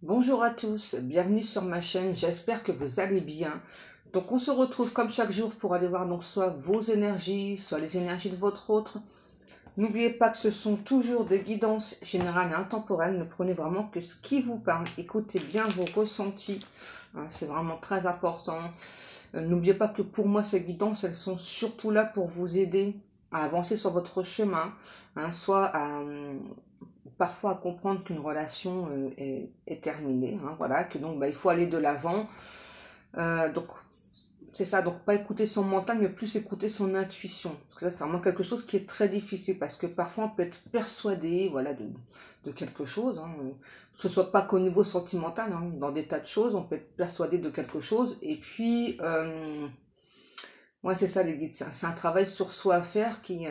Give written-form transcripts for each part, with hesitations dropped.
Bonjour à tous, bienvenue sur ma chaîne, j'espère que vous allez bien. Donc on se retrouve comme chaque jour pour aller voir donc soit vos énergies, soit les énergies de votre autre. N'oubliez pas que ce sont toujours des guidances générales et intemporelles, ne prenez vraiment que ce qui vous parle, écoutez bien vos ressentis, hein, c'est vraiment très important. N'oubliez pas que pour moi ces guidances, elles sont surtout là pour vous aider à avancer sur votre chemin, hein, soit à parfois à comprendre qu'une relation est terminée, hein, voilà, que donc il faut aller de l'avant. Donc c'est ça, donc pas écouter son mental, mais plus écouter son intuition. Parce que ça, c'est vraiment quelque chose qui est très difficile, parce que parfois on peut être persuadé, voilà, de quelque chose, hein, que ce soit pas qu'au niveau sentimental, hein, dans des tas de choses, on peut être persuadé de quelque chose, et puis, ouais, c'est ça les guides, c'est un travail sur soi à faire qui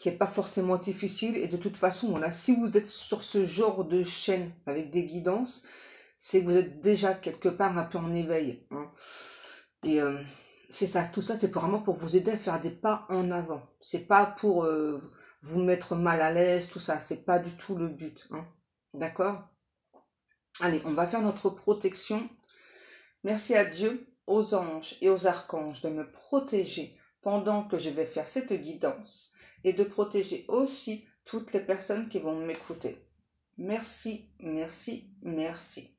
est pas forcément difficile, et de toute façon, voilà, si vous êtes sur ce genre de chaîne avec des guidances, c'est que vous êtes déjà quelque part un peu en éveil, hein. Et c'est ça, tout ça, c'est vraiment pour vous aider à faire des pas en avant. C'est pas pour vous mettre mal à l'aise, tout ça. C'est pas du tout le but, hein. D'accord? Allez, on va faire notre protection. Merci à Dieu, aux anges et aux archanges de me protéger pendant que je vais faire cette guidance et de protéger aussi toutes les personnes qui vont m'écouter. Merci, merci, merci.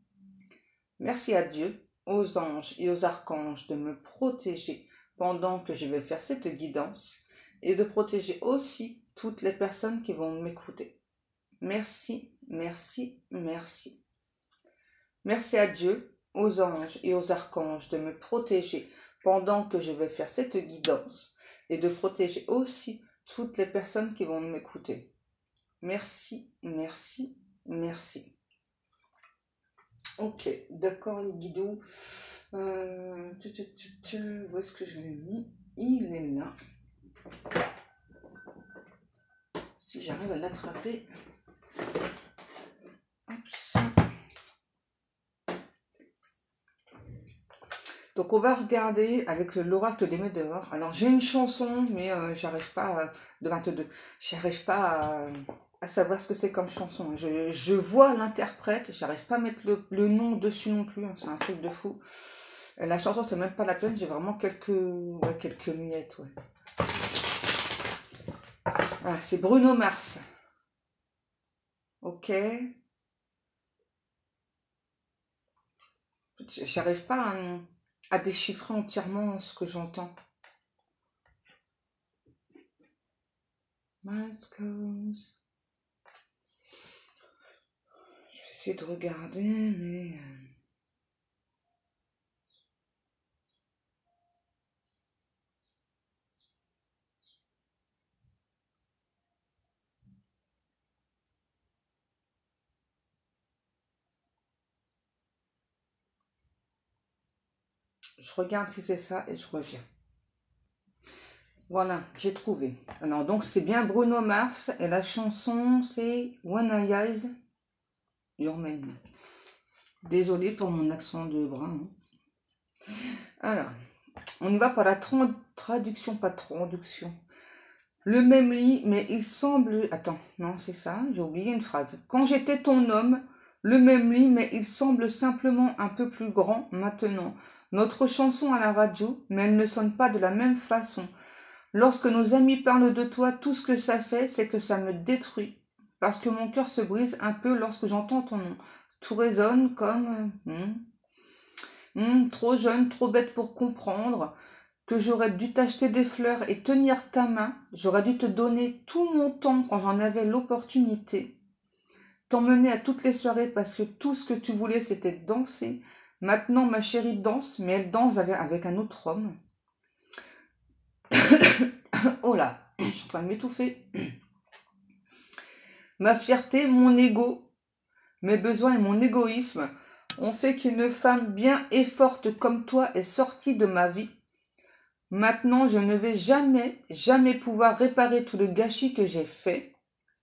Merci à Dieu, aux anges et aux archanges de me protéger pendant que je vais faire cette guidance et de protéger aussi toutes les personnes qui vont m'écouter. Merci, merci, merci. Merci à Dieu, aux anges et aux archanges de me protéger pendant que je vais faire cette guidance et de protéger aussi toutes les personnes qui vont m'écouter. Merci, merci, merci. Ok, d'accord les guidos. Où est-ce que je l'ai mis? Il est là. Si j'arrive à l'attraper. Donc on va regarder avec l'oracle des Médéors. Alors j'ai une chanson, mais j'arrive pas de 22. J'arrive pas à savoir ce que c'est comme chanson. Je vois l'interprète, j'arrive pas à mettre le nom dessus non plus, hein, c'est un truc de fou. La chanson c'est même pas la peine, j'ai vraiment quelques miettes, ouais. Ah, c'est Bruno Mars. Ok. J'arrive pas à déchiffrer entièrement ce que j'entends. Mascos. Je vais essayer de regarder, mais... Je regarde si c'est ça et je reviens. Voilà, j'ai trouvé. Alors, donc, c'est bien Bruno Mars et la chanson, c'est When I Eyes Your Man. Désolée pour mon accent de brun, hein. Alors, on y va par la traduction, pas traduction. Le même lit, mais il semble... Attends, non, c'est ça, j'ai oublié une phrase. Quand j'étais ton homme, le même lit, mais il semble simplement un peu plus grand maintenant. Notre chanson à la radio, mais elle ne sonne pas de la même façon. Lorsque nos amis parlent de toi, tout ce que ça fait, c'est que ça me détruit. Parce que mon cœur se brise un peu lorsque j'entends ton nom. Tout résonne comme... trop jeune, trop bête pour comprendre que j'aurais dû t'acheter des fleurs et tenir ta main. J'aurais dû te donner tout mon temps quand j'en avais l'opportunité. T'emmener à toutes les soirées parce que tout ce que tu voulais, c'était danser. Maintenant, ma chérie danse, mais elle danse avec un autre homme. Oh là, je suis en train de m'étouffer. Ma fierté, mon ego, mes besoins et mon égoïsme ont fait qu'une femme bien et forte comme toi est sortie de ma vie. Maintenant, je ne vais jamais, jamais pouvoir réparer tout le gâchis que j'ai fait.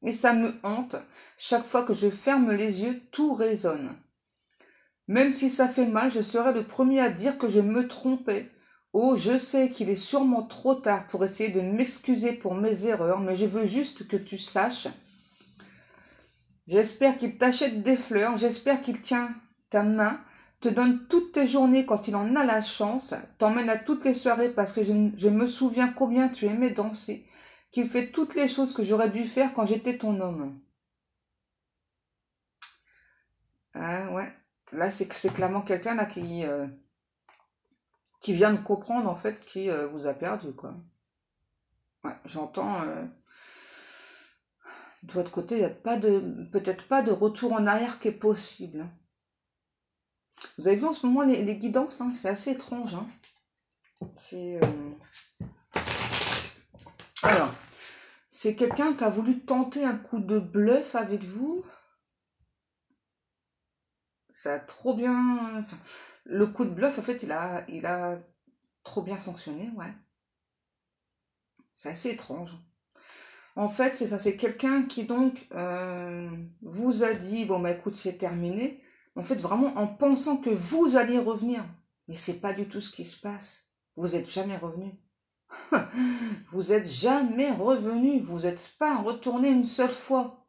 Et ça me hante. Chaque fois que je ferme les yeux, tout résonne. Même si ça fait mal, je serai le premier à dire que je me trompais. Oh, je sais qu'il est sûrement trop tard pour essayer de m'excuser pour mes erreurs, mais je veux juste que tu saches. J'espère qu'il t'achète des fleurs, j'espère qu'il tient ta main, te donne toutes tes journées quand il en a la chance, t'emmène à toutes les soirées parce que je me souviens combien tu aimais danser, qu'il fait toutes les choses que j'aurais dû faire quand j'étais ton homme. Ah ouais, là c'est clairement quelqu'un là qui vient de comprendre en fait qui vous a perdu quoi. Ouais, j'entends de votre côté, il n'y a pas peut-être pas de retour en arrière qui est possible. Vous avez vu en ce moment les guidances, hein, c'est assez étrange. Hein. C'est alors, c'est quelqu'un qui a voulu tenter un coup de bluff avec vous. Ça a trop bien. Enfin, le coup de bluff, en fait, il a trop bien fonctionné, ouais. C'est assez étrange. En fait, c'est ça, c'est quelqu'un qui donc vous a dit, bon bah écoute, c'est terminé. En fait, vraiment en pensant que vous alliez revenir. Mais c'est pas du tout ce qui se passe. Vous êtes jamais revenu. Vous êtes jamais revenu. Vous n'êtes pas retourné une seule fois.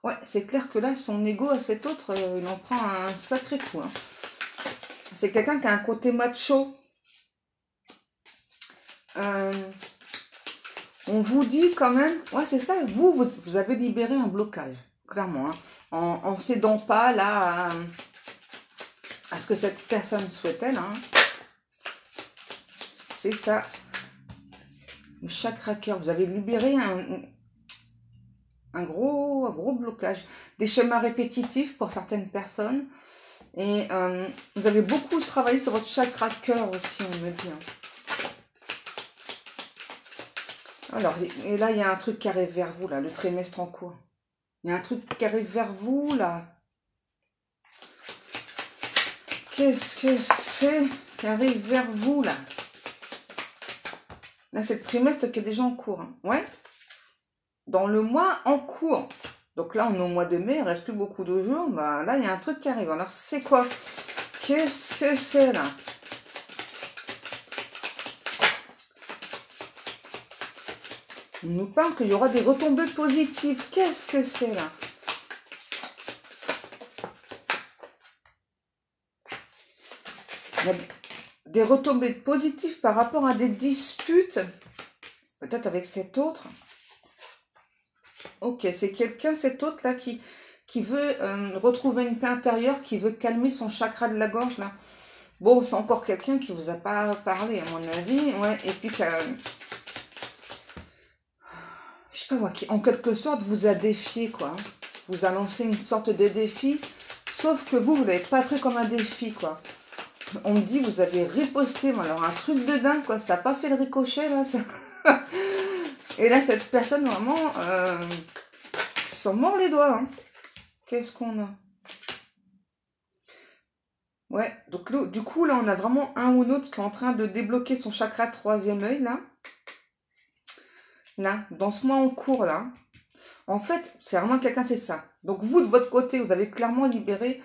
Ouais, c'est clair que là, son ego à cet autre, il en prend un sacré coup. Hein. C'est quelqu'un qui a un côté macho. On vous dit quand même, ouais c'est ça, vous avez libéré un blocage, clairement, hein, en cédant pas là à ce que cette personne souhaitait, là. Hein. C'est ça. Le chakra cœur, vous avez libéré un gros blocage. Des schémas répétitifs pour certaines personnes. Et vous avez beaucoup travaillé sur votre chakra cœur aussi, on me dit. Hein. Alors, et là, il y a un truc qui arrive vers vous, là, le trimestre en cours. Il y a un truc qui arrive vers vous, là. Qu'est-ce que c'est qui arrive vers vous, là? Là, c'est le trimestre qui est déjà en cours. Hein. Ouais. Dans le mois en cours. Donc là, on est au mois de mai, il ne reste plus beaucoup de jours. Bah, là, il y a un truc qui arrive. Alors, c'est quoi? Qu'est-ce que c'est, là? On nous parle qu'il y aura des retombées positives. Qu'est-ce que c'est là? Il y a des retombées positives par rapport à des disputes. Peut-être avec cet autre. Ok, c'est quelqu'un, cet autre là, qui veut retrouver une paix intérieure, qui veut calmer son chakra de la gorge là. Bon, c'est encore quelqu'un qui vous a pas parlé à mon avis. Ouais, et puis je sais pas moi, qui en quelque sorte vous a défié, quoi. Vous a lancé une sorte de défi, sauf que vous ne l'avez pas pris comme un défi, quoi. On me dit, vous avez riposté, mais alors un truc de dingue, quoi. Ça n'a pas fait le ricochet, là. Ça... Et là, cette personne, vraiment, s'en mord les doigts. Hein. Qu'est-ce qu'on a? Ouais, donc là, du coup, là, on a vraiment un ou l'autre qui est en train de débloquer son chakra troisième œil, là. Là, dans ce mois en cours, là. En fait, c'est vraiment quelqu'un, c'est ça. Donc, vous, de votre côté, vous avez clairement libéré...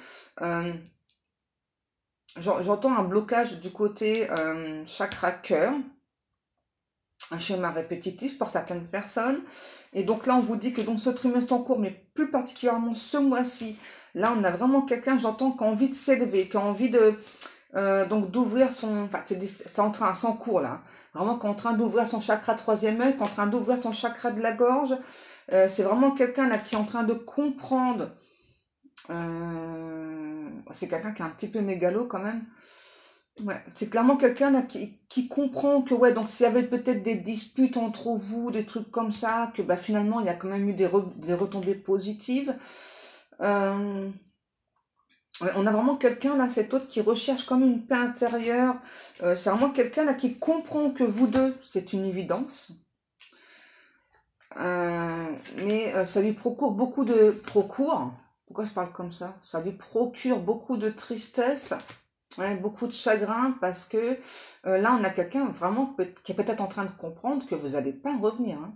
j'entends un blocage du côté chakra cœur. Un schéma répétitif pour certaines personnes. Et donc là, on vous dit que donc ce trimestre en cours, mais plus particulièrement ce mois-ci, là, on a vraiment quelqu'un, j'entends, qui a envie de s'élever, qui a envie de... donc d'ouvrir son... Enfin, c'est en train, c'est en cours, là. Vraiment, qui est en train d'ouvrir son chakra troisième œil, qui est en train d'ouvrir son chakra de la gorge. C'est vraiment quelqu'un, là, qui est en train de comprendre... c'est quelqu'un qui est un petit peu mégalo, quand même. Ouais, c'est clairement quelqu'un là qui comprend que ouais, donc s'il y avait peut-être des disputes entre vous, des trucs comme ça, que bah finalement il y a quand même eu des retombées positives. Ouais, on a vraiment quelqu'un là, cet autre qui recherche comme une paix intérieure. C'est vraiment quelqu'un là qui comprend que vous deux, c'est une évidence. Mais ça lui procure beaucoup de... Pourquoi je parle comme ça? Ça lui procure beaucoup de tristesse. Ouais, beaucoup de chagrin parce que là, on a quelqu'un vraiment qui est peut-être en train de comprendre que vous n'allez pas revenir. Hein.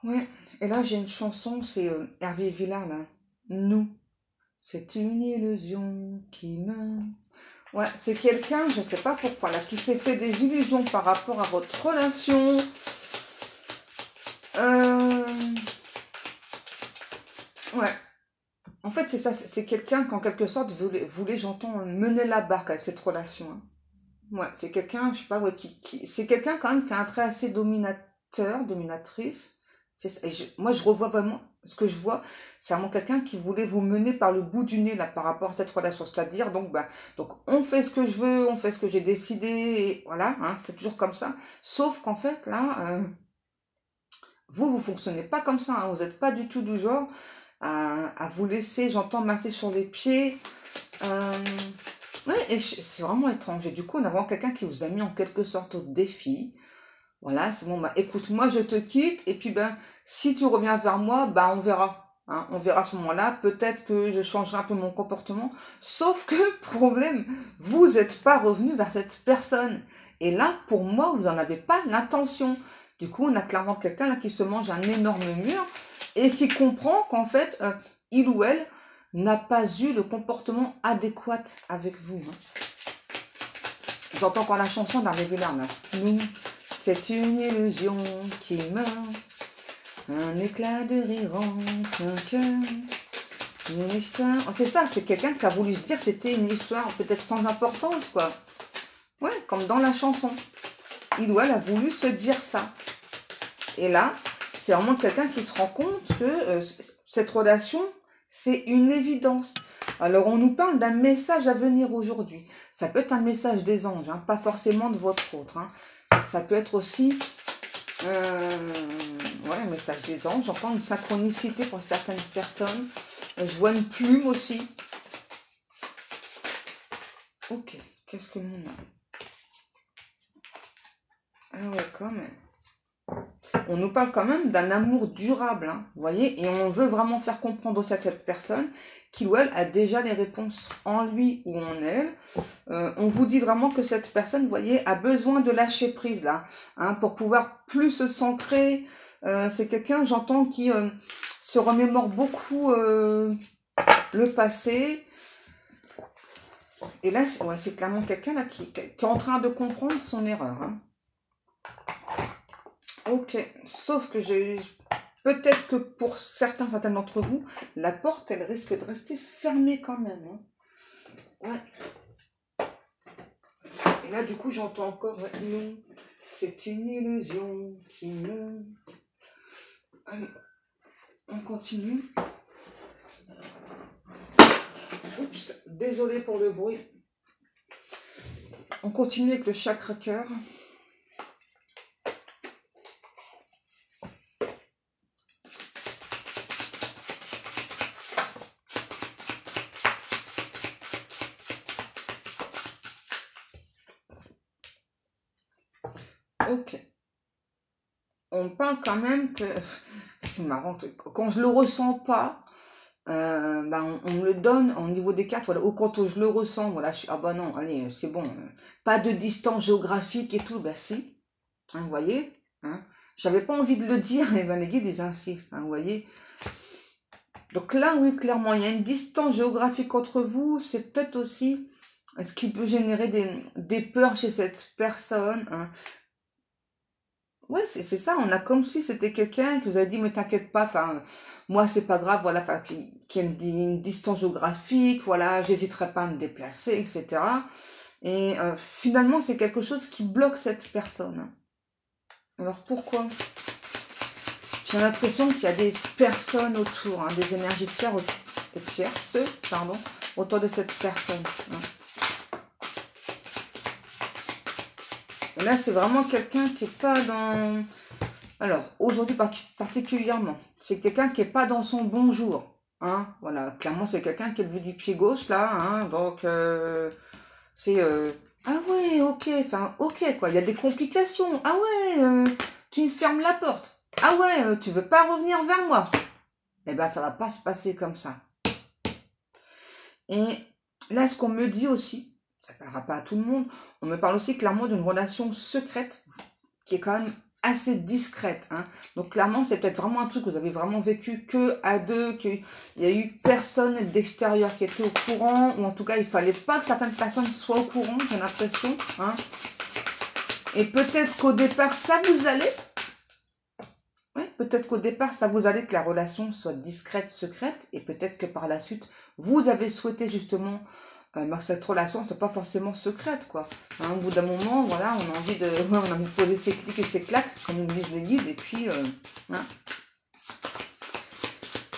Ouais, et là, j'ai une chanson, c'est Hervé Villard, là. Nous, c'est une illusion qui me... Ouais, c'est quelqu'un, je ne sais pas pourquoi, là, qui s'est fait des illusions par rapport à votre relation. Ouais. En fait, c'est ça, c'est quelqu'un qui, en quelque sorte, voulait j'entends, mener la barque avec cette relation. Hein. Ouais, c'est quelqu'un, je sais pas, ouais, c'est quelqu'un quand même qui a un trait assez dominateur, dominatrice. Moi, je revois vraiment, ce que je vois, c'est vraiment quelqu'un qui voulait vous mener par le bout du nez, là, par rapport à cette relation. C'est-à-dire, donc, on fait ce que je veux, on fait ce que j'ai décidé, et voilà, hein, c'est toujours comme ça. Sauf qu'en fait, là, vous fonctionnez pas comme ça, hein, vous n'êtes pas du tout du genre à vous laisser, j'entends, masser sur les pieds. Euh, ouais, et c'est vraiment étrange. Et du coup, on a vraiment quelqu'un qui vous a mis en quelque sorte au défi. Voilà, c'est bon, bah écoute, moi je te quitte, et puis si tu reviens vers moi, on verra. Hein, on verra à ce moment-là, peut-être que je changerai un peu mon comportement. Sauf que, problème, vous n'êtes pas revenu vers cette personne. Et là, pour moi, vous n'en avez pas l'intention. Du coup, on a clairement quelqu'un là qui se mange un énorme mur et qui comprend qu'en fait, il ou elle n'a pas eu le comportement adéquat avec vous. Hein. J'entends encore la chanson d'Arrêver l'arme. Nous, c'est une illusion qui meurt, un éclat de rire entre un cœur, une histoire. Oh, c'est ça, c'est quelqu'un qui a voulu se dire que c'était une histoire peut-être sans importance, quoi. Ouais, comme dans la chanson. Il ou elle a voulu se dire ça. Et là, c'est vraiment quelqu'un qui se rend compte que cette relation, c'est une évidence. Alors, on nous parle d'un message à venir aujourd'hui. Ça peut être un message des anges, hein, pas forcément de votre autre. Hein. Ça peut être aussi un message des anges. J'entends une synchronicité pour certaines personnes. Je vois une plume aussi. Ok, qu'est-ce que l'on a? Ah ouais, quand même. On nous parle quand même d'un amour durable, hein, vous voyez, et on veut vraiment faire comprendre aussi à cette personne qu'il ou elle a déjà les réponses en lui ou en elle. On vous dit vraiment que cette personne, vous voyez, a besoin de lâcher prise là, hein, pour pouvoir plus se s'ancrer. C'est quelqu'un, j'entends, qui se remémore beaucoup le passé. Et là, c'est clairement quelqu'un là qui est en train de comprendre son erreur. Hein. Ok, sauf que peut-être que pour certains d'entre vous, la porte, elle risque de rester fermée quand même. Hein. Ouais. Et là, du coup, j'entends encore non, c'est une illusion qui me... Allez, on continue. Oups, désolé pour le bruit. On continue avec le chakra cœur. Ok. On parle quand même que... C'est marrant, quand je le ressens pas, on me le donne au niveau des cartes, voilà, ou quand je le ressens, voilà, ah bah non, allez, c'est bon, pas de distance géographique et tout, si, hein, vous voyez, hein, j'avais pas envie de le dire, et les guides, ils insistent, hein, vous voyez. Donc là, oui, clairement, il y a une distance géographique entre vous, c'est peut-être aussi ce qui peut générer des peurs chez cette personne, hein. Ouais, c'est ça, on a comme si c'était quelqu'un qui vous a dit, mais t'inquiète pas, moi c'est pas grave, voilà, qui a une distance géographique, voilà, j'hésiterai pas à me déplacer, etc. Et finalement, c'est quelque chose qui bloque cette personne. Alors pourquoi? J'ai l'impression qu'il y a des personnes autour, hein, des énergies tierces, autour de cette personne. Hein. Et là, c'est vraiment quelqu'un qui n'est pas dans... Alors, aujourd'hui particulièrement, c'est quelqu'un qui n'est pas dans son bon jour. Hein, voilà, clairement, c'est quelqu'un qui est levé du pied gauche, là. Hein, donc, c'est... ah ouais, ok, ok, quoi. Il y a des complications. Ah ouais, tu me fermes la porte. Ah ouais, tu veux pas revenir vers moi. Eh ben, ça va pas se passer comme ça. Et là, ce qu'on me dit aussi, ça ne parlera pas à tout le monde, on me parle aussi clairement d'une relation secrète qui est quand même assez discrète. Hein. Donc clairement, c'est peut-être vraiment un truc que vous avez vraiment vécu que à deux, qu'il n'y a eu personne d'extérieur qui était au courant, ou en tout cas, il fallait pas que certaines personnes soient au courant, j'ai l'impression. Hein. Et peut-être qu'au départ, ça vous allait. Oui, peut-être qu'au départ, ça vous allait que la relation soit discrète, secrète, et peut-être que par la suite, vous avez souhaité justement que cette relation ne soit pas forcément secrète, quoi. Hein, au bout d'un moment, voilà, on a envie de, ouais, on a envie de poser ses clics et ses claques, comme nous disent les guides, et puis, hein.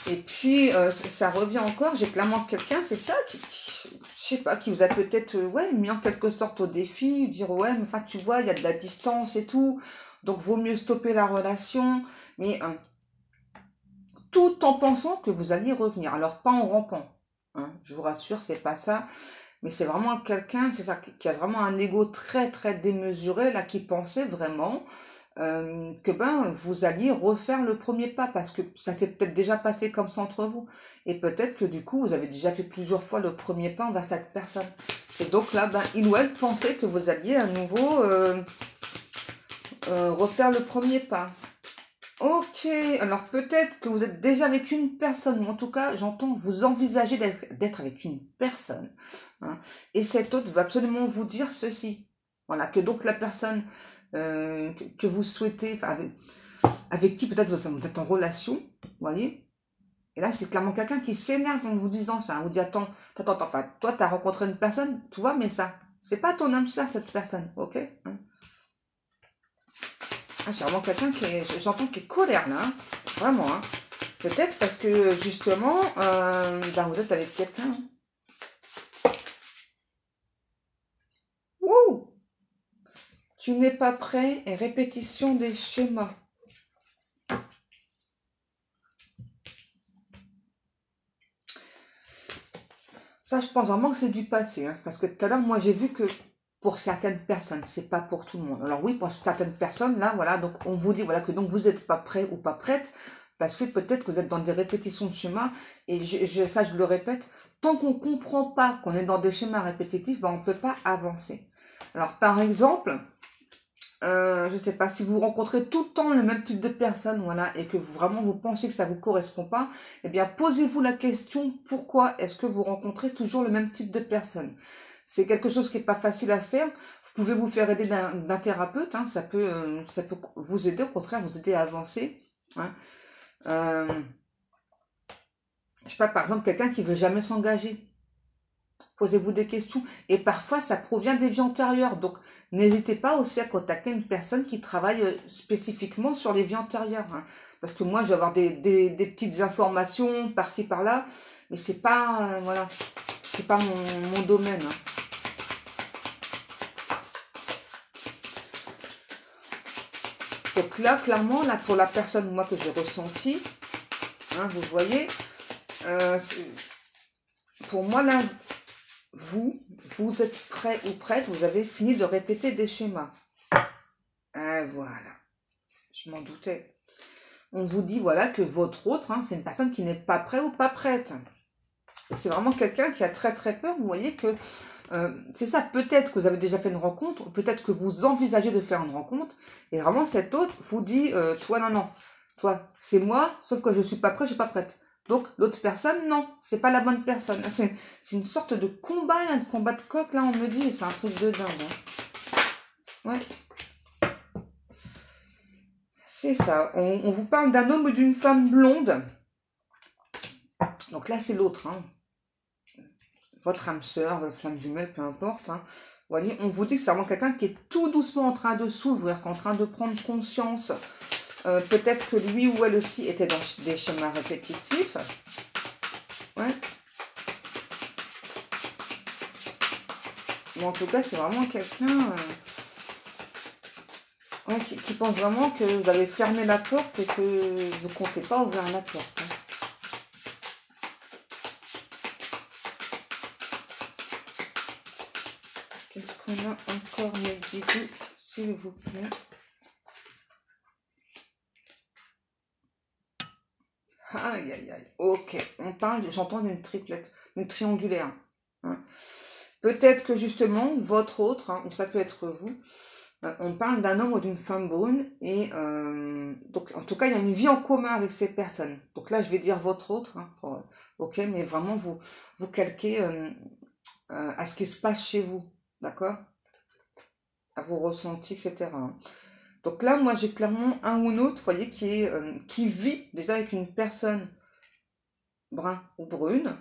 Et puis, ça revient encore, j'ai clairement quelqu'un, c'est ça, je sais pas, qui vous a peut-être, ouais, mis en quelque sorte au défi, dire, ouais, mais enfin, tu vois, il y a de la distance et tout, donc vaut mieux stopper la relation, mais tout en pensant que vous alliez revenir. Alors, pas en rampant, hein, je vous rassure, c'est pas ça, mais c'est vraiment quelqu'un, c'est ça, qui a vraiment un ego très, très démesuré, là, qui pensait vraiment que vous alliez refaire le premier pas parce que ça s'est peut-être déjà passé comme ça entre vous et peut-être que du coup vous avez déjà fait plusieurs fois le premier pas envers cette personne et donc là il ou elle pensait que vous alliez à nouveau refaire le premier pas. Ok, alors peut-être que vous êtes déjà avec une personne, ou en tout cas j'entends vous envisager d'être avec une personne, hein, et cet autre va absolument vous dire ceci, voilà, que donc la personne que vous souhaitez, avec qui peut-être vous êtes en relation, vous voyez, et là c'est clairement quelqu'un qui s'énerve en vous disant ça, on vous dit attends, enfin toi tu as rencontré une personne, tu vois, mais ça, c'est pas ton âme sœur cette personne, ok, hein. Ah, c'est vraiment quelqu'un j'entends qui est colère là, hein. Vraiment, hein. Peut-être parce que justement, vous êtes avec quelqu'un. Hein. Wouh! Tu n'es pas prêt et répétition des schémas. Ça, je pense vraiment que c'est du passé, hein, parce que tout à l'heure, moi, j'ai vu que pour certaines personnes, c'est pas pour tout le monde. Alors oui, pour certaines personnes, là, voilà, donc on vous dit, voilà, que donc vous n'êtes pas prêt ou pas prête, parce que peut-être que vous êtes dans des répétitions de schémas, et ça, je le répète, tant qu'on comprend pas qu'on est dans des schémas répétitifs, on ne peut pas avancer. Alors, par exemple, je sais pas, si vous rencontrez tout le temps le même type de personne, voilà, et que vraiment vous pensez que ça vous correspond pas, eh bien, posez-vous la question, pourquoi est-ce que vous rencontrez toujours le même type de personne? C'est quelque chose qui est pas facile à faire. Vous pouvez vous faire aider d'un thérapeute, hein, ça peut vous aider, au contraire, vous aider à avancer, hein. Je sais pas, par exemple, quelqu'un qui veut jamais s'engager. Posez-vous des questions. Et parfois, ça provient des vies antérieures. Donc, n'hésitez pas aussi à contacter une personne qui travaille spécifiquement sur les vies antérieures. Hein. Parce que moi, je vais avoir des petites informations par-ci, par-là. Mais c'est pas, voilà, c'est pas mon domaine. Hein. Donc là, clairement, là, pour la personne, moi, que j'ai ressenti, hein, vous voyez, pour moi, là, vous êtes prêt ou prête, vous avez fini de répéter des schémas. Voilà, je m'en doutais. On vous dit, voilà, que votre autre, hein, c'est une personne qui n'est pas prête ou pas prête. C'est vraiment quelqu'un qui a très très peur, vous voyez que, c'est ça, peut-être que vous avez déjà fait une rencontre, peut-être que vous envisagez de faire une rencontre, et vraiment cet autre vous dit, toi, non, toi, c'est moi, sauf que je suis pas prêt, je suis pas prête. Donc, l'autre personne, non, c'est pas la bonne personne. C'est une sorte de combat, un combat de coq, là, on me dit, c'est un truc de dingue. Hein. Ouais. C'est ça. On vous parle d'un homme ou d'une femme blonde. Donc là, c'est l'autre. Hein. Votre âme sœur, votre flamme jumelle, peu importe. Hein. Vous voyez, on vous dit que c'est vraiment quelqu'un qui est tout doucement en train de s'ouvrir, qui est en train de prendre conscience. Peut-être que lui ou elle aussi était dans des schémas répétitifs. Ouais. Mais en tout cas, c'est vraiment quelqu'un ouais, qui pense vraiment que vous avez fermé la porte et que vous ne comptez pas ouvrir la porte. Hein. Qu'est-ce qu'on a encore, mes guides, s'il vous plaît? Aïe, aïe, aïe. Ok, on parle, j'entends d'une triplette, d'une triangulaire. Hein. Peut-être que justement, votre autre, hein, ou ça peut être vous, on parle d'un homme ou d'une femme brune, et donc en tout cas, il y a une vie en commun avec ces personnes. Donc là, je vais dire votre autre, hein, ok, mais vraiment vous calquez à ce qui se passe chez vous, d'accord? À vos ressentis, etc. Donc là, moi, j'ai clairement un ou l'autre, vous voyez, qui vit déjà avec une personne brun ou brune.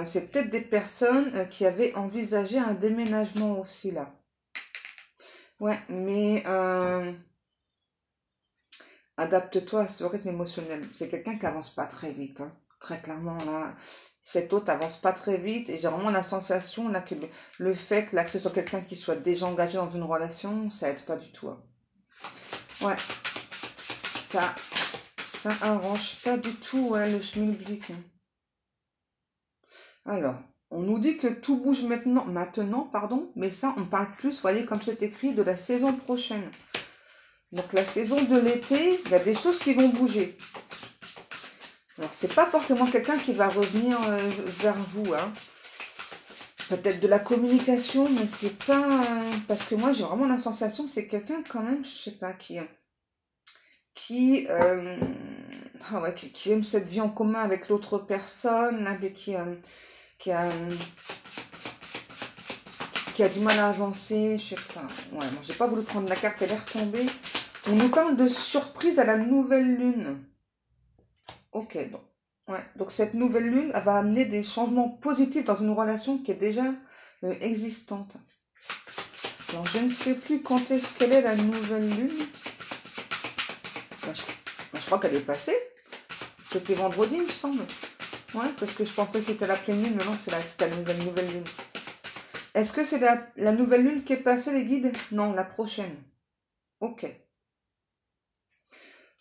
C'est peut-être des personnes qui avaient envisagé un déménagement aussi, là. Ouais, mais adapte-toi à ce rythme émotionnel. C'est quelqu'un qui avance pas très vite, hein. Très clairement, là. Cet autre avance pas très vite et j'ai vraiment la sensation là que le fait là, que ce soit quelqu'un qui soit déjà engagé dans une relation, ça aide pas du tout, hein. Ouais, ça arrange pas du tout, ouais, le schmilblick, hein. Alors, on nous dit que tout bouge maintenant, pardon, mais ça, on parle plus, vous voyez, comme c'est écrit, de la saison prochaine. Donc, la saison de l'été, il y a des choses qui vont bouger. Alors, c'est pas forcément quelqu'un qui va revenir vers vous, hein. Peut-être de la communication, mais c'est pas... parce que moi, j'ai vraiment la sensation que c'est quelqu'un quand même, je sais pas, qui aime cette vie en commun avec l'autre personne, là, mais qui a du mal à avancer, je sais pas. Ouais, moi, j'ai pas voulu prendre la carte, elle est retombée. On nous parle de surprise à la nouvelle lune. Ok, donc. Ouais, donc cette nouvelle lune, elle va amener des changements positifs dans une relation qui est déjà existante. Alors, je ne sais plus quand est-ce qu'elle est la nouvelle lune. Je crois qu'elle est passée. C'était vendredi, il me semble. Ouais, parce que je pensais que c'était la pleine lune, mais non, c'est la nouvelle lune. Est-ce que c'est la nouvelle lune qui est passée, les guides? Non, la prochaine. Ok.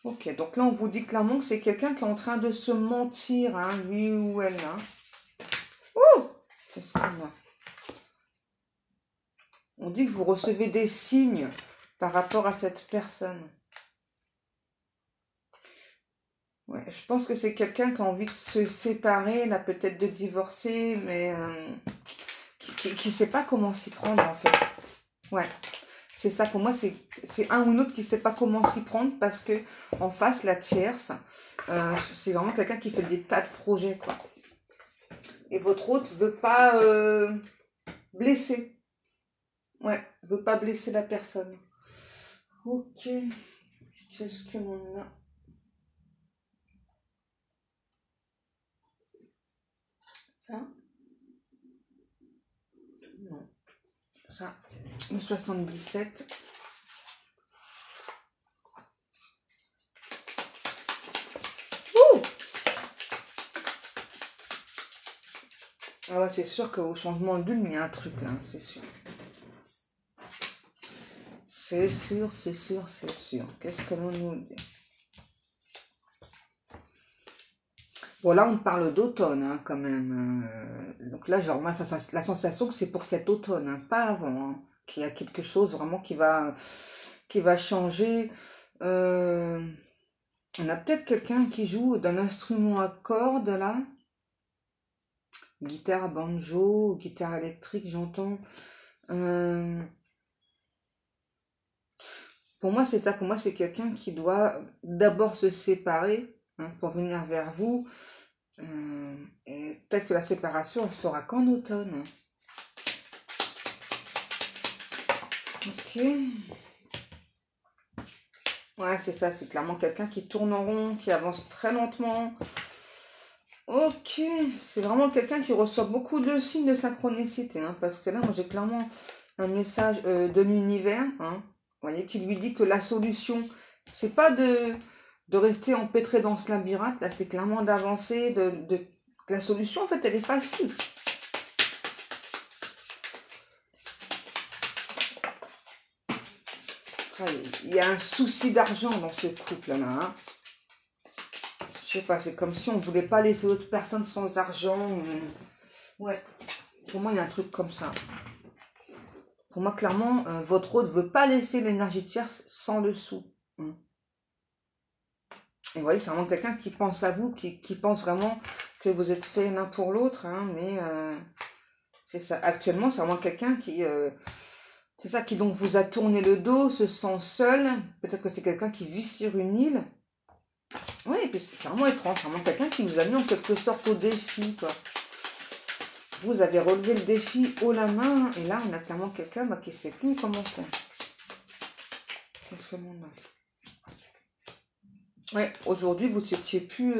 Ok, donc là, on vous dit clairement que c'est quelqu'un qui est en train de se mentir, hein, lui ou elle. Hein. Ouh! Qu'est-ce qu'on a? On dit que vous recevez des signes par rapport à cette personne. Ouais, je pense que c'est quelqu'un qui a envie de se séparer, là, peut-être de divorcer, mais qui sait pas comment s'y prendre, en fait. Ouais. C'est ça, pour moi, c'est un ou l'autre qui sait pas comment s'y prendre parce que en face, la tierce, c'est vraiment quelqu'un qui fait des tas de projets, quoi. Et votre autre veut pas blesser. Ouais, veut pas blesser la personne. Ok. Qu'est-ce que l'on a? Ça? Non. Ça. Le 77. Ah ouais, c'est sûr qu'au changement de lune, il y a un truc là, c'est sûr. C'est sûr, c'est sûr, c'est sûr. Qu'est-ce que l'on nous dit? Bon, là, on parle d'automne, hein, quand même. Donc là, genre, moi, la sensation que c'est pour cet automne, hein, pas avant, hein, qu'il y a quelque chose vraiment qui va changer. On a peut-être quelqu'un qui joue d'un instrument à cordes, là. Guitare, banjo, guitare électrique, j'entends. Pour moi, c'est ça. Pour moi, c'est quelqu'un qui doit d'abord se séparer, hein, pour venir vers vous. Et peut-être que la séparation, elle se fera qu'en automne. Ok. Ouais, c'est ça. C'est clairement quelqu'un qui tourne en rond, qui avance très lentement. Ok. C'est vraiment quelqu'un qui reçoit beaucoup de signes de synchronicité, hein, parce que là, moi, j'ai clairement un message de l'univers, hein, vous voyez, qui lui dit que la solution, c'est pas de rester empêtré dans ce labyrinthe, là, c'est clairement d'avancer, la solution, en fait, elle est facile. Il y a un souci d'argent dans ce couple-là, hein. Je sais pas, c'est comme si on voulait pas laisser l'autre personne sans argent. Ouais, pour moi, il y a un truc comme ça. Pour moi, clairement, votre autre ne veut pas laisser l'énergie tierce sans le sou. Et vous voyez, c'est vraiment quelqu'un qui pense à vous, qui pense vraiment que vous êtes faits l'un pour l'autre, hein, mais c'est ça. Actuellement, c'est vraiment quelqu'un qui... c'est ça, qui donc vous a tourné le dos, se sent seul. Peut-être que c'est quelqu'un qui vit sur une île. Oui, et puis c'est vraiment étrange. C'est vraiment quelqu'un qui vous a mis en quelque sorte au défi, quoi. Vous avez relevé le défi haut la main, et là, on a clairement quelqu'un qui ne sait plus comment faire. Qu'est-ce que l'on a? Ouais, aujourd'hui, vous n'étiez plus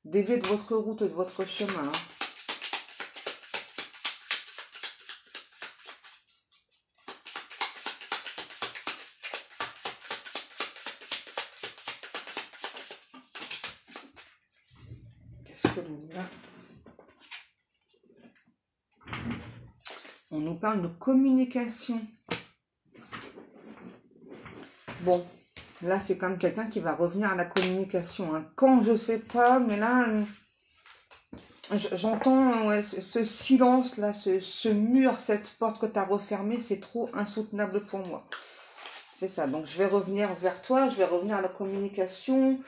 dévié de votre route, de votre chemin. Hein. Qu'est-ce que l'on a? On nous parle de communication. Bon, là, c'est quand même quelqu'un qui va revenir à la communication. Hein. Quand, je sais pas, mais là, j'entends ouais, ce silence-là, ce mur, cette porte que tu as refermée, c'est trop insoutenable pour moi. C'est ça, donc je vais revenir vers toi, je vais revenir à la communication.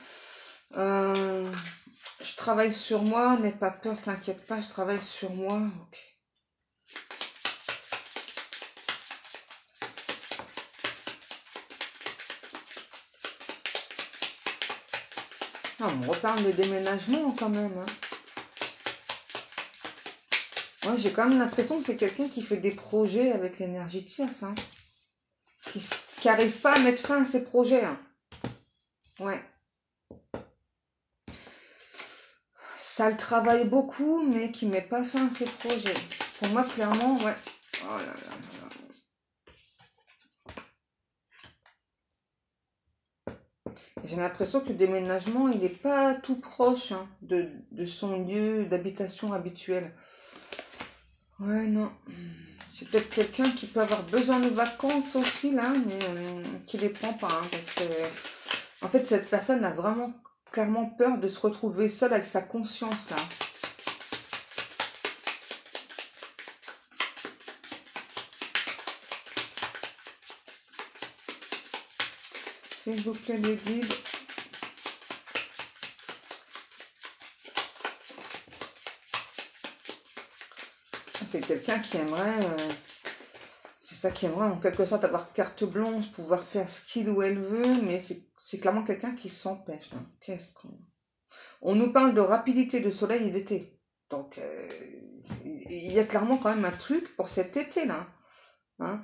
Je travaille sur moi, n'aie pas peur, t'inquiète pas, je travaille sur moi. Ok. Non, on reparle de déménagement quand même. Hein. Moi, j'ai quand même l'impression que c'est quelqu'un qui fait des projets avec l'énergie de tierce. Hein. Qui n'arrive pas à mettre fin à ses projets. Hein. Ouais. Ça le travaille beaucoup, mais qui met pas fin à ses projets. Pour moi, clairement, ouais. Oh là là là là. J'ai l'impression que le déménagement, il n'est pas tout proche hein, de son lieu d'habitation habituel. Ouais, non. C'est peut-être quelqu'un qui peut avoir besoin de vacances aussi, là, mais qui les prend pas. Hein, parce que, en fait, cette personne a vraiment clairement peur de se retrouver seule avec sa conscience, là. S'il vous plaît, les guides. C'est quelqu'un qui aimerait, c'est ça qui aimerait en quelque sorte avoir carte blanche, pouvoir faire ce qu'il ou elle veut, mais c'est clairement quelqu'un qui s'empêche. Hein. Qu'est-ce qu'on... On nous parle de rapidité, de soleil et d'été. Donc, il y a clairement quand même un truc pour cet été-là. Hein.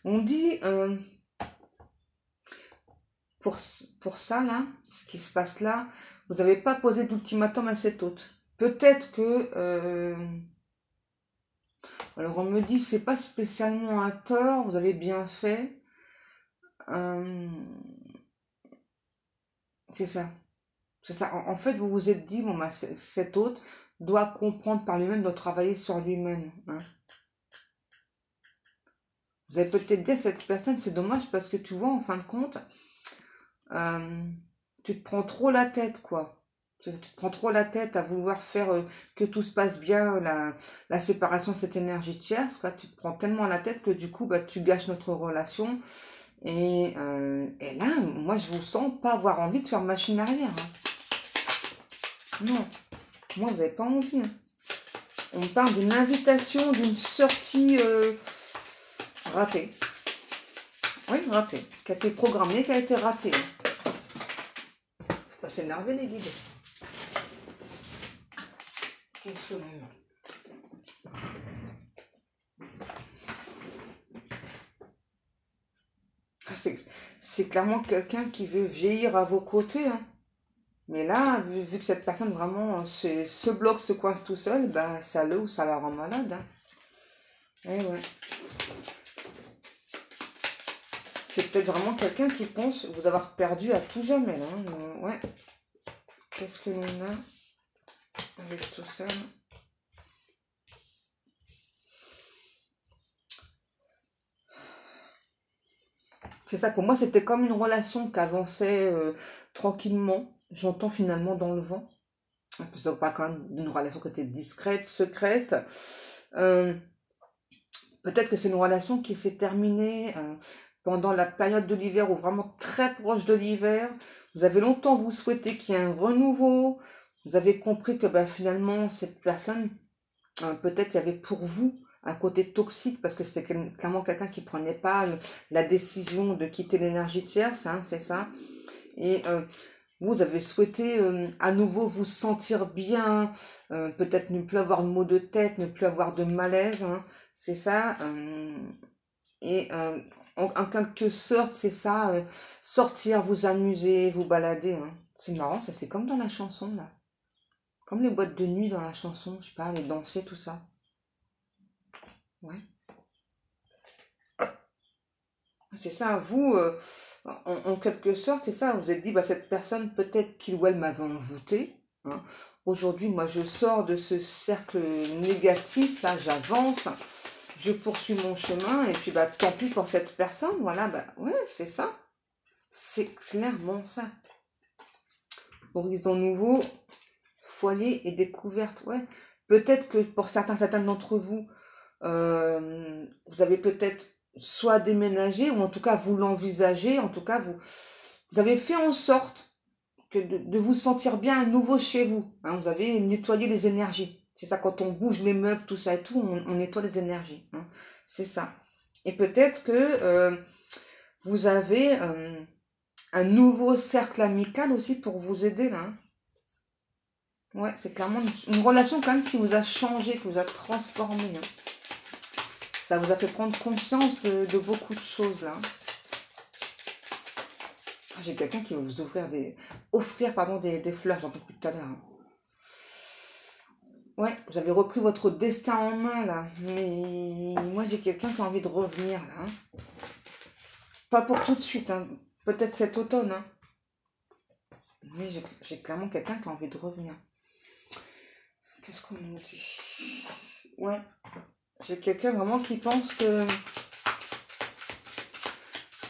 On dit, pour ça, là, ce qui se passe là, vous n'avez pas posé d'ultimatum à cet hôte. Peut-être que... alors on me dit, c'est pas spécialement un tort, vous avez bien fait. C'est ça. C'est ça. En fait, vous vous êtes dit, bon, bah, cet hôte doit comprendre par lui-même, doit travailler sur lui-même. Hein. Vous avez peut-être dit à cette personne, c'est dommage parce que tu vois, en fin de compte, tu te prends trop la tête, quoi. Tu te prends trop la tête à vouloir faire que tout se passe bien, la séparation de cette énergie tierce, quoi. Tu te prends tellement la tête que du coup, bah, tu gâches notre relation. Et là, moi, je vous sens pas avoir envie de faire machine arrière. Hein. Non, moi, vous n'avez pas envie. Hein. On parle d'une invitation, d'une sortie ratée. Oui, ratée. Qui a été programmée, qui a été ratée. Faut pas s'énerver, les guides. Qu'est-ce que l'on a? C'est clairement quelqu'un qui veut vieillir à vos côtés. Hein. Mais là, vu que cette personne vraiment se bloque, se coince tout seul, bah, ça le ou ça la rend malade. Hein. Eh ouais. C'est peut-être vraiment quelqu'un qui pense vous avoir perdu à tout jamais. Hein. Ouais. Qu'est-ce que l'on a avec tout ça? C'est ça, pour moi, c'était comme une relation qui avançait tranquillement. J'entends finalement dans le vent. Parce que pas quand même d'une relation qui était discrète, secrète. Peut-être que c'est une relation qui s'est terminée pendant la période de l'hiver ou vraiment très proche de l'hiver. Vous avez longtemps vous souhaité qu'il y ait un renouveau. Vous avez compris que bah, finalement, cette personne, peut-être il y avait pour vous un côté toxique parce que c'était clairement quelqu'un qui prenait pas la décision de quitter l'énergie tierce, hein, c'est ça. Et vous avez souhaité à nouveau vous sentir bien, peut-être ne plus avoir de maux de tête, ne plus avoir de malaise. Hein. C'est ça. Et en quelque sorte, c'est ça. Sortir, vous amuser, vous balader. Hein. C'est marrant, ça c'est comme dans la chanson, là. Comme les boîtes de nuit dans la chanson, je sais pas, aller danser, tout ça. Ouais. C'est ça, vous, en quelque sorte, c'est ça, vous vous êtes dit, bah, cette personne, peut-être qu'il ou elle m'avait envoûté. Hein. Aujourd'hui, moi, je sors de ce cercle négatif, là, j'avance, je poursuis mon chemin, et puis, bah, tant pis pour cette personne, voilà, bah, ouais, c'est ça. C'est clairement ça. Horizon nouveau, foyer et découverte, ouais. Peut-être que pour certains d'entre vous, vous avez peut-être soit déménagé, ou en tout cas vous l'envisagez, en tout cas vous avez fait en sorte que de vous sentir bien à nouveau chez vous. Hein, vous avez nettoyé les énergies. C'est ça, quand on bouge les meubles, tout ça et tout, on nettoie les énergies. Hein, c'est ça. Et peut-être que vous avez un nouveau cercle amical aussi pour vous aider là. Hein. Ouais, c'est clairement une relation quand même qui vous a changé, qui vous a transformé. Hein. Ça vous a fait prendre conscience de beaucoup de choses là. J'ai quelqu'un qui va vous offrir des fleurs, j'entends plus tout à l'heure. Hein. Ouais, vous avez repris votre destin en main là. Mais moi j'ai quelqu'un qui a envie de revenir là. Hein. Pas pour tout de suite, hein. Peut-être cet automne. Hein. Mais j'ai clairement quelqu'un qui a envie de revenir. Qu'est-ce qu'on nous dit? Ouais. J'ai quelqu'un vraiment qui pense que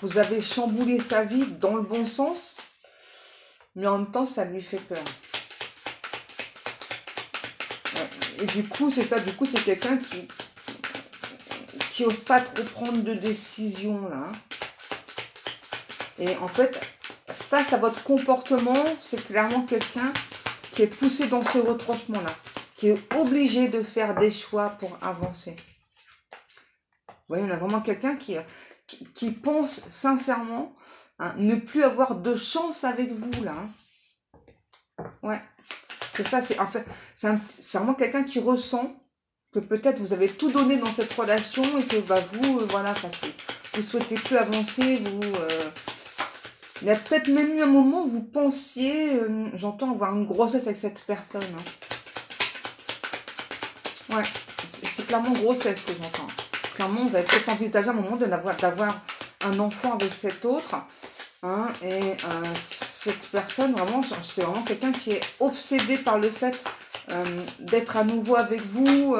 vous avez chamboulé sa vie dans le bon sens, mais en même temps, ça lui fait peur. Ouais. Et du coup, c'est ça, du coup, c'est quelqu'un qui n'ose pas trop prendre de décision, là. Et en fait, face à votre comportement, c'est clairement quelqu'un qui est poussé dans ces retranchements-là, qui est obligé de faire des choix pour avancer. Vous voyez, on a vraiment quelqu'un qui pense sincèrement hein, ne plus avoir de chance avec vous, là. Hein. Ouais, c'est ça, c'est en fait, c'est vraiment quelqu'un qui ressent que peut-être vous avez tout donné dans cette relation et que bah, vous, voilà, vous souhaitez plus avancer, il y a peut-être même eu un moment où vous pensiez, j'entends avoir une grossesse avec cette personne. Hein. Ouais, c'est clairement grossesse que j'entends. Clairement, vous avez peut-être envisagé à un moment d'avoir un enfant avec cet autre. Hein, et cette personne, vraiment, c'est vraiment quelqu'un qui est obsédé par le fait d'être à nouveau avec vous.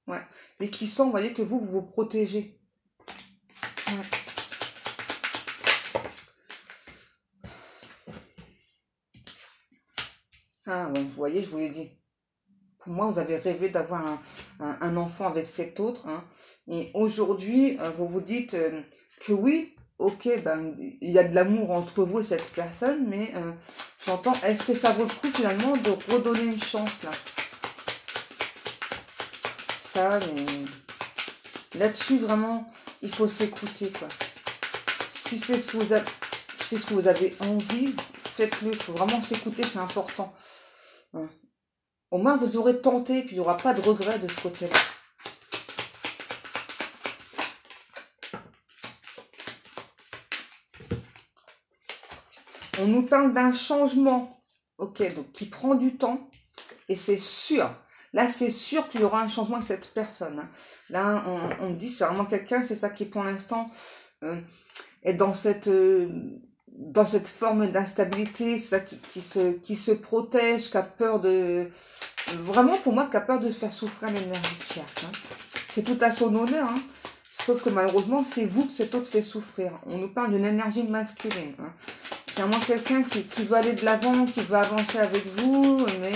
Ouais, et qui sent, vous voyez, que vous protégez. Ouais. Ah ouais, vous voyez, je vous l'ai dit. Pour moi, vous avez rêvé d'avoir un enfant avec cet autre. Hein, et aujourd'hui, vous vous dites que oui, ok, ben, il y a de l'amour entre vous et cette personne, mais j'entends, est-ce que ça vaut le coup finalement de redonner une chance là? Ça, mais là-dessus, vraiment, il faut s'écouter, quoi. Si c'est ce que vous avez envie, faites-le. Il faut vraiment s'écouter, c'est important. Hein. Au moins, vous aurez tenté, puis il n'y aura pas de regret de ce côté-là. On nous parle d'un changement, ok, donc qui prend du temps, et c'est sûr. Là, c'est sûr qu'il y aura un changement avec cette personne. Hein. Là, on me dit, c'est vraiment quelqu'un, c'est ça qui, pour l'instant, est dans cette forme d'instabilité, c'est ça qui se protège, qui a peur de... Vraiment, pour moi, qui a peur de se faire souffrir l'énergie de tierce. Hein. C'est tout à son honneur, hein. Sauf que malheureusement, c'est vous que cet autre fait souffrir. On nous parle d'une énergie masculine. Hein. C'est vraiment quelqu'un qui veut aller de l'avant, qui veut avancer avec vous, mais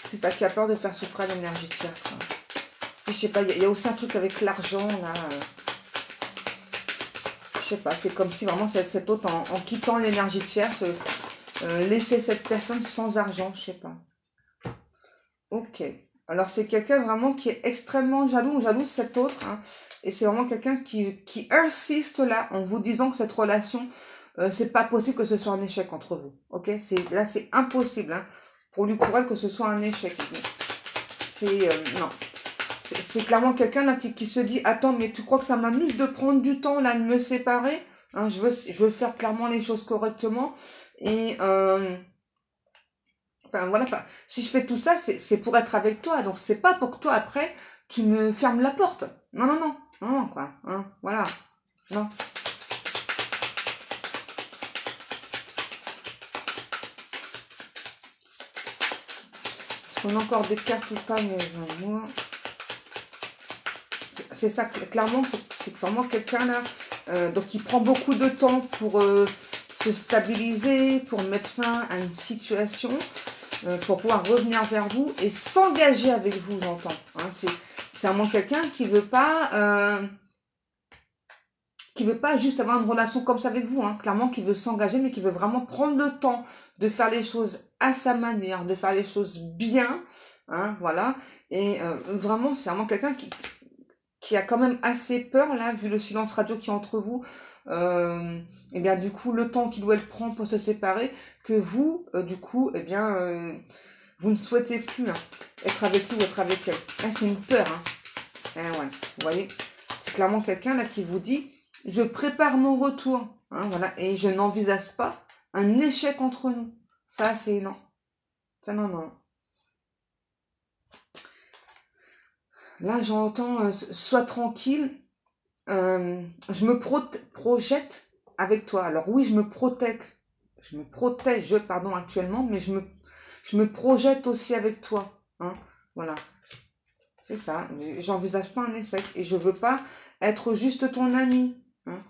c'est ça qui a peur de faire souffrir l'énergie tierce. Hein. Je sais pas, il y a aussi un truc avec l'argent, là. Je sais pas, c'est comme si vraiment cet autre, en quittant l'énergie tierce, laissait cette personne sans argent, je sais pas. Ok. Alors, c'est quelqu'un vraiment qui est extrêmement jaloux cet autre. Hein, et c'est vraiment quelqu'un qui insiste là, en vous disant que cette relation, c'est pas possible que ce soit un échec entre vous. Ok, là, c'est impossible. Hein, pour lui, pour elle, que ce soit un échec. Non. C'est clairement quelqu'un là qui se dit, attends, mais tu crois que ça m'amuse de prendre du temps là, de me séparer, hein, je veux faire clairement les choses correctement. Et enfin voilà, enfin, si je fais tout ça, c'est pour être avec toi. Donc c'est pas pour que toi après tu me fermes la porte. Non, non, non, non, quoi. Hein, voilà. Non. Est-ce qu'on a encore des cartes ou pas, mes amours? C'est ça, clairement, c'est vraiment quelqu'un là, donc qui prend beaucoup de temps pour se stabiliser, pour mettre fin à une situation, pour pouvoir revenir vers vous et s'engager avec vous, j'entends. Hein, c'est vraiment quelqu'un qui veut pas juste avoir une relation comme ça avec vous, hein, clairement qui veut s'engager, mais qui veut vraiment prendre le temps de faire les choses à sa manière, de faire les choses bien, hein, voilà. Et vraiment, c'est vraiment quelqu'un qui a quand même assez peur, là, vu le silence radio qui est entre vous, et bien du coup, le temps qu'il ou elle prend pour se séparer, que vous, du coup, eh bien, vous ne souhaitez plus hein, être avec lui ou être avec elle. Là, c'est une peur, hein. Ouais, vous voyez, c'est clairement quelqu'un, là, qui vous dit, je prépare mon retour, hein, voilà, et je n'envisage pas un échec entre nous. Ça, c'est non. Ça, non, non. Là, j'entends, sois tranquille, je me projette avec toi. Alors oui, je me protège, pardon, actuellement, mais je me projette aussi avec toi. Hein, voilà, c'est ça. J'envisage pas un échec et je veux pas être juste ton ami. Hein.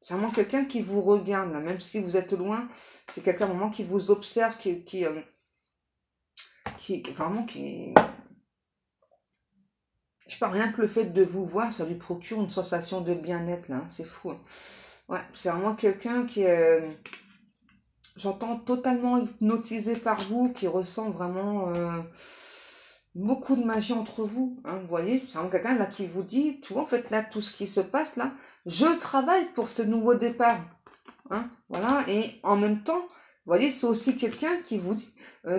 C'est vraiment quelqu'un qui vous regarde, là, même si vous êtes loin. C'est quelqu'un vraiment qui vous observe, vraiment qui. Je sais pas, rien que le fait de vous voir, ça lui procure une sensation de bien-être, là. Hein, c'est fou. Hein. Ouais, c'est vraiment quelqu'un qui est, j'entends, totalement hypnotisé par vous, qui ressent vraiment beaucoup de magie entre vous. Hein, vous voyez, c'est vraiment quelqu'un là qui vous dit, tu vois, en fait, là, tout ce qui se passe là, je travaille pour ce nouveau départ. Hein, voilà, et en même temps, vous voyez, c'est aussi quelqu'un qui vous dit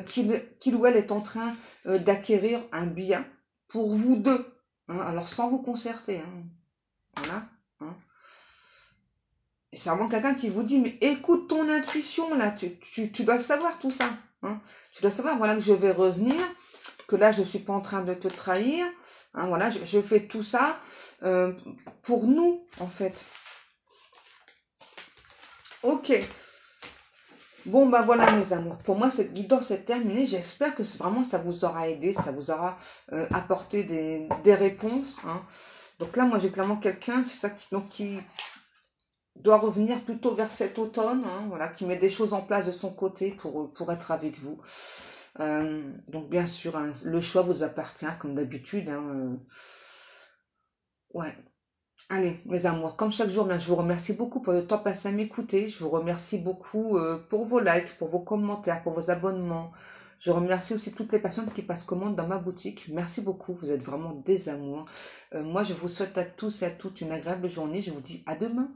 qu'il ou elle est en train d'acquérir un bien pour vous deux. Hein, alors, sans vous concerter. Hein, voilà. Hein. Et c'est vraiment quelqu'un qui vous dit, mais écoute ton intuition, là, tu dois savoir tout ça. Hein. Tu dois savoir, voilà, que je vais revenir, que là, je ne suis pas en train de te trahir. Hein, voilà, je fais tout ça pour nous, en fait. Ok. Bon, bah voilà, mes amours. Pour moi, cette guidance est terminée. J'espère que vraiment, ça vous aura aidé, ça vous aura apporté des réponses. Hein. Donc là, moi, j'ai clairement quelqu'un, c'est ça qui doit revenir plutôt vers cet automne, hein, voilà, qui met des choses en place de son côté pour être avec vous. Donc bien sûr, hein, le choix vous appartient, comme d'habitude. Hein, ouais. Allez, mes amours, comme chaque jour, je vous remercie beaucoup pour le temps passé à m'écouter. Je vous remercie beaucoup pour vos likes, pour vos commentaires, pour vos abonnements. Je remercie aussi toutes les personnes qui passent commande dans ma boutique. Merci beaucoup, vous êtes vraiment des amours. Moi, je vous souhaite à tous et à toutes une agréable journée. Je vous dis à demain.